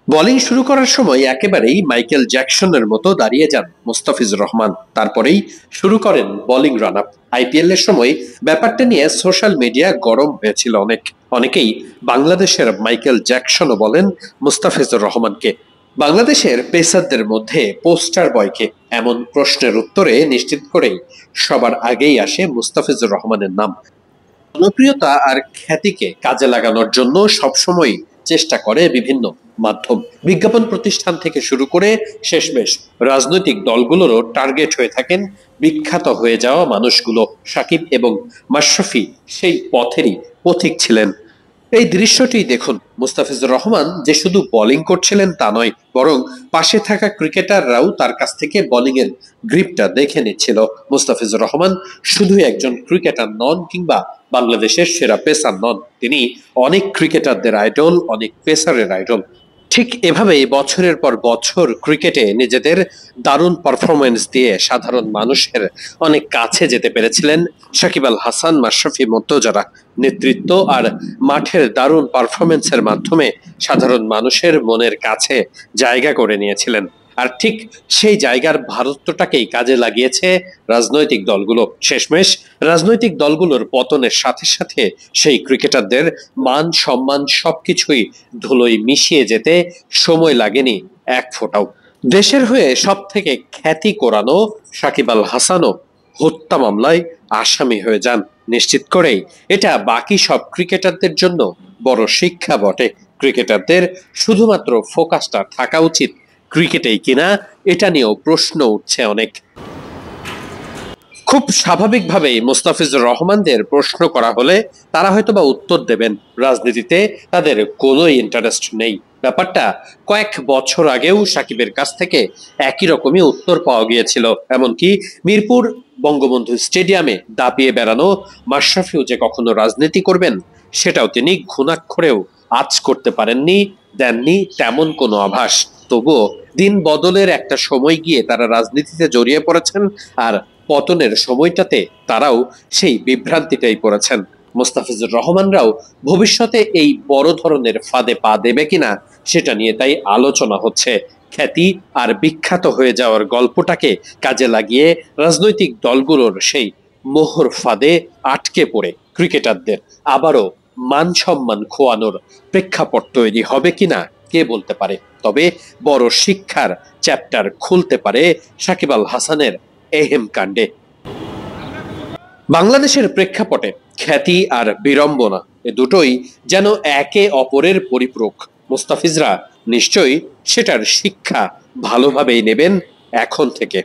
Bowling শুরু করার সময় একেবারেই মাইকেল জ্যাকসনের মতো দাঁড়িয়ে যান মুস্তাফিজুর রহমান। তারপরেই শুরু করেন বোলিং রান আপ। আইপিএল এর সময় ব্যাপারটা নিয়ে সোশ্যাল মিডিয়া গরম হয়েছিল অনেকেই বাংলাদেশের মাইকেল জ্যাকসনও বলেন মুস্তাফিজুর রহমানকে। বাংলাদেশের পেসারদের মধ্যে পোস্টার বয়কে এমন প্রশ্নের উত্তরে নিশ্চিত করেই সবার আগেই আসে মুস্তাফিজুর রহমানের নাম। জনপ্রিয়তা আর খ্যাতিকে কাজে লাগানোর জন্য সবসময় চেষ্টা করে বিভিন্ন মাধ্যম, বিজ্ঞাপন প্রতিষ্ঠান থেকে শুরু করে শেষমেশ রাজনৈতিক দলগুলোরও টার্গেট হয়ে থাকেন বিখ্যাত হয়ে যাওয়া মানুষগুলো। সাকিব এবং মাশরাফি সেই পথেরই পথিক ছিলেন। এই দৃশ্যটি দেখুন, মুস্তাফিজুর রহমান যে শুধু বোলিং করছিলেন তা নয়, বরং পাশে থাকা ক্রিকেটাররাও তার কাছ থেকে বোলিং এর গ্রিপটা দেখে নিচ্ছিল। মুস্তাফিজুর রহমান শুধু একজন ক্রিকেটার নন কিংবা বাংলাদেশের সেরা পেসার নন, তিনি অনেক ক্রিকেটারদের আইডল, অনেক পেসারের আইডল। ঠিক এভাবেই বছরের পর বছর ক্রিকেটে নিজেদের দারুণ পারফরমেন্স দিয়ে সাধারণ মানুষের অনেক কাছে যেতে পেরেছিলেন সাকিব আল হাসান, মাশরাফি, মুর্তজারা। নেতৃত্ব আর মাঠের দারুণ পারফরমেন্সের মাধ্যমে সাধারণ মানুষের মনের কাছে জায়গা করে নিয়েছিলেন। আর ঠিক সেই জায়গার ভারতটাকেই কাজে লাগিয়েছে রাজনৈতিক দলগুলো। শেষমেশ রাজনৈতিক দলগুলোর পতনের সাথে সাথে সেই ক্রিকেটারদের মান সম্মান সবকিছুই ধুলোয় মিশিয়ে যেতে সময় লাগেনি এক ফোঁটাও। দেশের হয়ে সব থেকে খ্যাতি কোরানো সাকিব আল হাসানও হত্যা মামলায় আসামি হয়ে যান, নিশ্চিত করেই এটা বাকি সব ক্রিকেটারদের জন্য বড় শিক্ষা বটে। ক্রিকেটারদের শুধুমাত্র ফোকাসটা থাকা উচিত ক্রিকেটেই কিনা, এটা নিয়েও প্রশ্ন উঠছে অনেক। খুব স্বাভাবিকভাবেই মুস্তাফিজুর রহমানদের প্রশ্ন করা হলে তারা হয়তোবা উত্তর দেবেন রাজনীতিতে তাদের কোনো ইন্টারেস্ট নেই। ব্যাপারটা কয়েক বছর আগেও সাকিবের কাছ থেকে একই রকমই উত্তর পাওয়া গিয়েছিল। এমনকি মিরপুর বঙ্গবন্ধু স্টেডিয়ামে দাপিয়ে বেড়ানো মাশরাফিও যে কখনো রাজনীতি করবেন সেটাও তিনি ঘুণাক্ষরেও আঁচ করতে পারেননি, দেননি তেমন কোনো আভাস। তবুও দিন বদলের একটা সময় গিয়ে তারা রাজনীতিতে জড়িয়ে পড়েছেন, আর পতনের সময়টাতে তারাও সেই বিভ্রান্তিটাই পড়েছেন। মোস্তাফিজুর রহমানরাও ভবিষ্যতে এই বড় ধরনের ফাঁদে পা দেবে কিনা সেটা নিয়ে তাই আলোচনা হচ্ছে। খ্যাতি আর বিখ্যাত হয়ে যাওয়ার গল্পটাকে কাজে লাগিয়ে রাজনৈতিক দলগুলোর সেই মোহর ফাঁদে আটকে পড়ে ক্রিকেটারদের আবারও মান সম্মান খোয়ানোর প্রেক্ষাপট তৈরি হবে কিনা কে বলতে পারে। তবে বড় শিক্ষার চ্যাপ্টার খুলতে পারে সাকিব আল হাসানের এহেম কাণ্ডে। বাংলাদেশের প্রেক্ষাপটে খ্যাতি আর বিড়ম্বনা এ দুটোই যেন একে অপরের পরিপূরক। মুস্তাফিজরা নিশ্চয়ই সেটার শিক্ষা ভালোভাবেই নেবেন এখন থেকে।